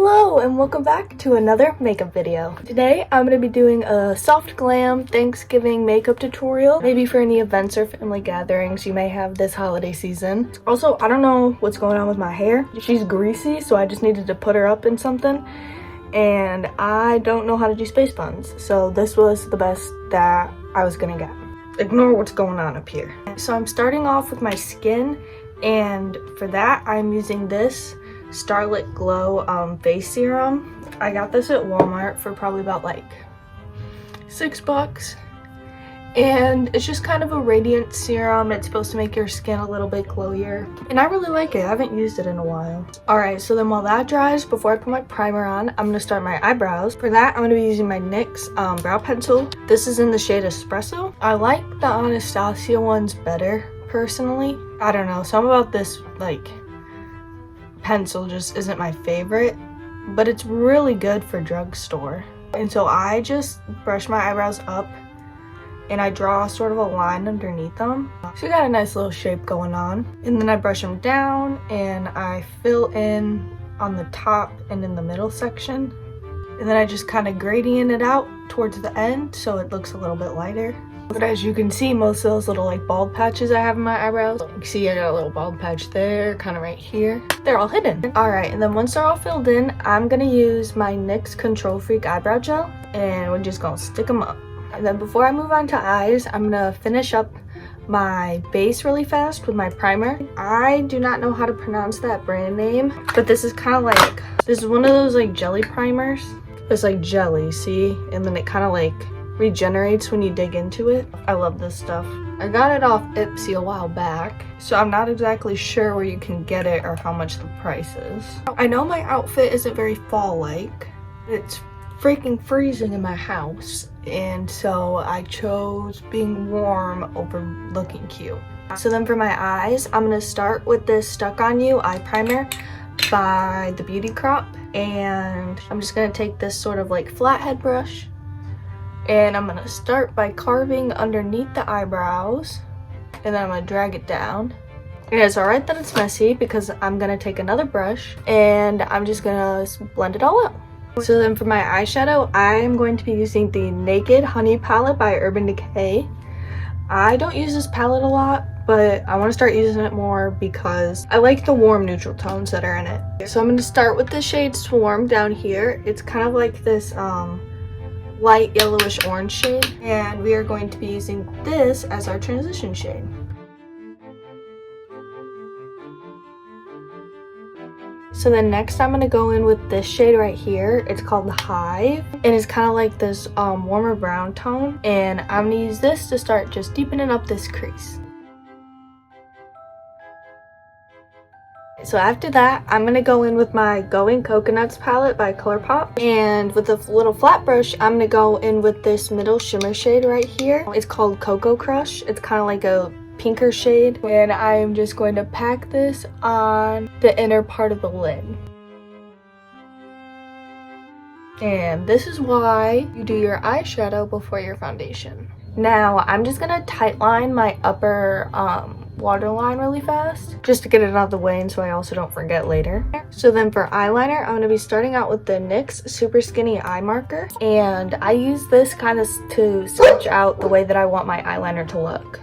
Hello and welcome back to another makeup video. Today I'm going to be doing a soft glam Thanksgiving makeup tutorial, maybe for any events or family gatherings you may have this holiday season. Also, I don't know what's going on with my hair. She's greasy, so I just needed to put her up in something, and I don't know how to do space buns, so this was the best that I was gonna get. Ignore what's going on up here. So I'm starting off with my skin, and for that I'm using this Starlit Glow face serum. I got this at Walmart for probably about like $6, and it's just kind of a radiant serum. It's supposed to make your skin a little bit glowier, and I really like it. I haven't used it in a while. Alright, so then while that dries, before I put my primer on, I'm going to start my eyebrows. For that, I'm going to be using my NYX brow pencil. This is in the shade Espresso. I like the Anastasia ones better, personally. I don't know, something about this like pencil just isn't my favorite, but it's really good for drugstore. And so I just brush my eyebrows up and I draw sort of a line underneath them, so you got a nice little shape going on. And then I brush them down and I fill in on the top and in the middle section, and then I just kind of gradient it out towards the end so it looks a little bit lighter. But as you can see, most of those little like bald patches I have in my eyebrows, you can see I got a little bald patch there, kind of right here. They're all hidden. Alright, and then once they're all filled in, I'm going to use my NYX Control Freak eyebrow gel, and we're just going to stick them up. And then before I move on to eyes, I'm going to finish up my base really fast with my primer. I do not know how to pronounce that brand name, but this is kind of like, this is one of those like jelly primers. It's like jelly, see? And then it kind of like regenerates when you dig into it. I love this stuff. I got it off Ipsy a while back, so I'm not exactly sure where you can get it or how much the price is. I know my outfit isn't very fall-like. It's freaking freezing in my house, and so I chose being warm over looking cute. So then for my eyes, I'm gonna start with this Stuck On You eye primer by the Beauty Crop, and I'm just gonna take this sort of like flathead brush, and I'm gonna start by carving underneath the eyebrows, and then I'm gonna drag it down. And it's alright that it's messy because I'm gonna take another brush and I'm just gonna blend it all up. So then for my eyeshadow, I'm going to be using the Naked Honey palette by Urban Decay. I don't use this palette a lot, but I want to start using it more because I like the warm neutral tones that are in it. So I'm going to start with the shade Swarm down here. It's kind of like this light yellowish orange shade, and we are going to be using this as our transition shade. So then next I'm going to go in with this shade right here. It's called Hive, and it's kind of like this warmer brown tone, and I'm going to use this to start just deepening up this crease. So after that, I'm going to go in with my Going Coconuts palette by ColourPop, and with a little flat brush, I'm going to go in with this middle shimmer shade right here. It's called Cocoa Crush. It's kind of like a pinker shade, and I'm just going to pack this on the inner part of the lid. And this is why you do your eyeshadow before your foundation. Now I'm just gonna tightline my upper waterline really fast, just to get it out of the way and so I also don't forget later. So then for eyeliner, I'm going to be starting out with the NYX Super Skinny Eye Marker, and I use this kind of to sketch out the way that I want my eyeliner to look.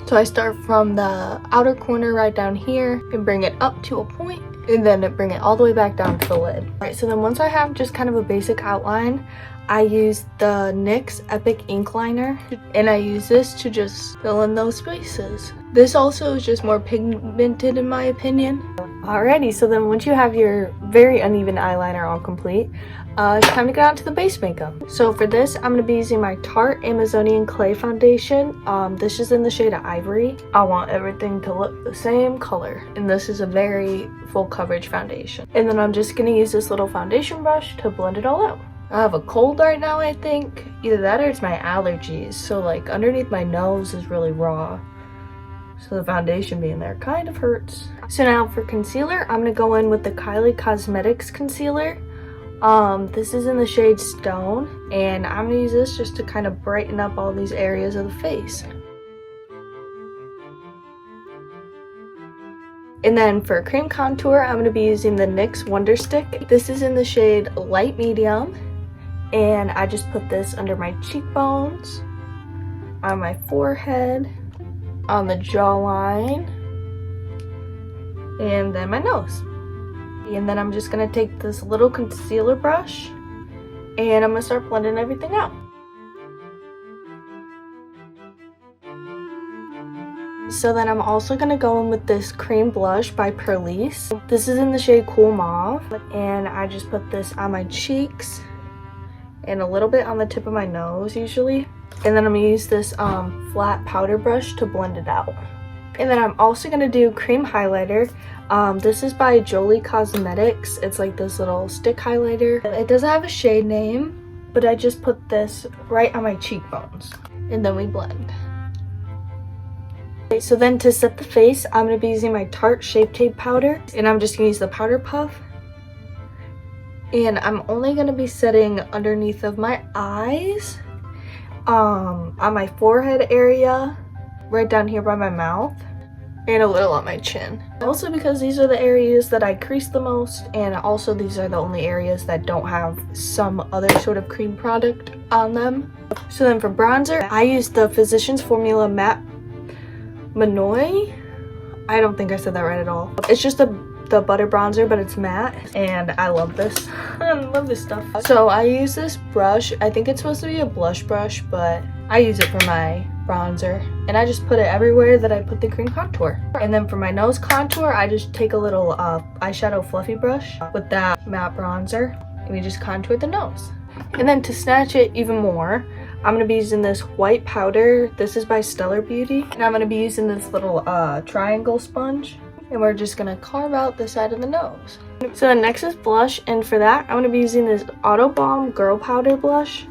So I start from the outer corner right down here and bring it up to a point, and then bring it all the way back down to the lid. Alright, so then once I have just kind of a basic outline, I use the NYX Epic Ink Liner, and I use this to just fill in those spaces. This also is just more pigmented in my opinion. Alrighty, so then once you have your very uneven eyeliner all complete, it's time to get on to the base makeup. So for this, I'm going to be using my Tarte Amazonian Clay Foundation. This is in the shade of Ivory. I want everything to look the same color, and this is a very full coverage foundation. And then I'm just going to use this little foundation brush to blend it all out. I have a cold right now, I think. Either that or it's my allergies. So like underneath my nose is really raw, so the foundation being there kind of hurts. So now for concealer, I'm going to go in with the Kylie Cosmetics concealer. This is in the shade Stone, and I'm going to use this just to kind of brighten up all these areas of the face. And then for cream contour, I'm going to be using the NYX Wonder Stick. This is in the shade Light Medium. And I just put this under my cheekbones, on my forehead, on the jawline, and then my nose. And then I'm just going to take this little concealer brush and I'm going to start blending everything out. So then I'm also going to go in with this cream blush by Perlice. This is in the shade Cool Mauve, and I just put this on my cheeks and a little bit on the tip of my nose usually. And then I'm going to use this flat powder brush to blend it out. And then I'm also going to do cream highlighter. This is by Jolie Cosmetics. It's like this little stick highlighter. It doesn't have a shade name, but I just put this right on my cheekbones. And then we blend. Okay, so then to set the face, I'm going to be using my Tarte Shape Tape powder. And I'm just going to use the powder puff. And I'm only going to be setting underneath of my eyes, on my forehead area, right down here by my mouth, and a little on my chin. Also because these are the areas that I crease the most, and also these are the only areas that don't have some other sort of cream product on them. So then for bronzer, I use the Physicians Formula Matte Manoy. I don't think I said that right at all. It's just the butter bronzer, but it's matte, and I love this. I love this stuff. So I use this brush. I think it's supposed to be a blush brush, but I use it for my bronzer, and I just put it everywhere that I put the cream contour. And then for my nose contour, I just take a little eyeshadow fluffy brush with that matte bronzer, and we just contour the nose. And then to snatch it even more, I'm going to be using this white powder. This is by Stellar Beauty, and I'm going to be using this little triangle sponge, and we're just going to carve out the side of the nose. So the next is blush, and for that I'm going to be using this Auto Balm Girl Powder blush,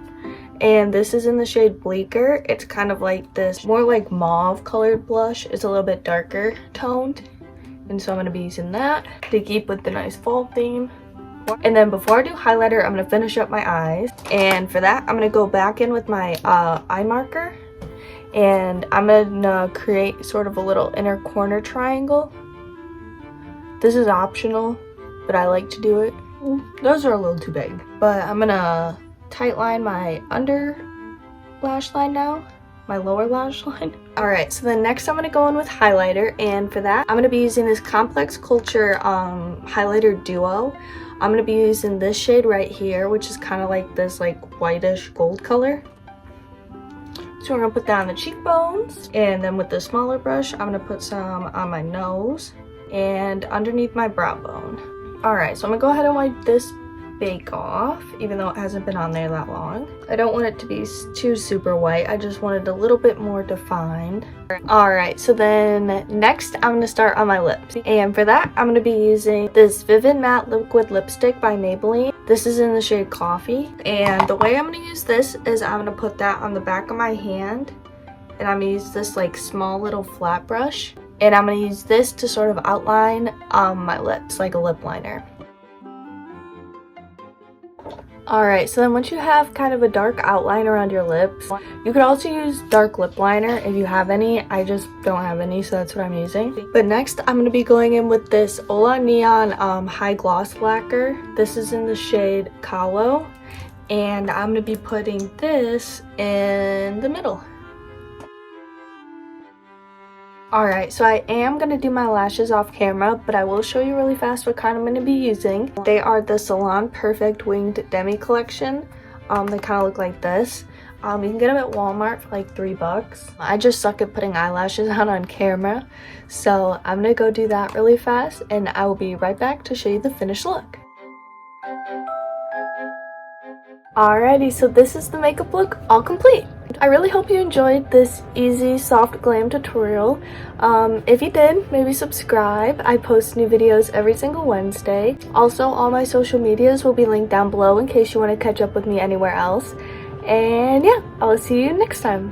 and this is in the shade Bleaker. It's kind of like this more like mauve colored blush. It's a little bit darker toned, and so I'm going to be using that to keep with the nice fall theme. And then before I do highlighter, I'm going to finish up my eyes, and for that I'm going to go back in with my eye marker, and I'm going to create sort of a little inner corner triangle. This is optional, but I like to do it. Those are a little too big, but I'm going to tight line my under lash line now, my lower lash line. Alright, so then next I'm going to go in with highlighter, and for that I'm going to be using this Complex Culture highlighter duo. I'm going to be using this shade right here, which is kind of like this like whitish gold color. So we're going to put that on the cheekbones, and then with the smaller brush I'm going to put some on my nose and underneath my brow bone. Alright, so I'm going to go ahead and wipe this bake off, even though it hasn't been on there that long. I don't want it to be too super white. I just want it a little bit more defined. Alright, so then next I'm going to start on my lips. And for that, I'm going to be using this Vivid Matte Liquid Lipstick by Maybelline. This is in the shade Coffee. And the way I'm going to use this is I'm going to put that on the back of my hand. And I'm going to use this like small little flat brush. And I'm going to use this to sort of outline my lips like a lip liner. Alright, so then once you have kind of a dark outline around your lips, you could also use dark lip liner if you have any. I just don't have any, so that's what I'm using. But next, I'm going to be going in with this Ola Neon High Gloss Lacquer. This is in the shade Kawo, and I'm going to be putting this in the middle. Alright, so I am going to do my lashes off camera, but I will show you really fast what kind I'm going to be using. They are the Salon Perfect Winged Demi Collection. They kind of look like this. You can get them at Walmart for like $3. I just suck at putting eyelashes on camera, so I'm going to go do that really fast, and I will be right back to show you the finished look. Alrighty, so this is the makeup look all complete. I really hope you enjoyed this easy soft glam tutorial. If you did, maybe subscribe. I post new videos every single Wednesday. Also, all my social medias will be linked down below in case you want to catch up with me anywhere else. And yeah, I'll see you next time.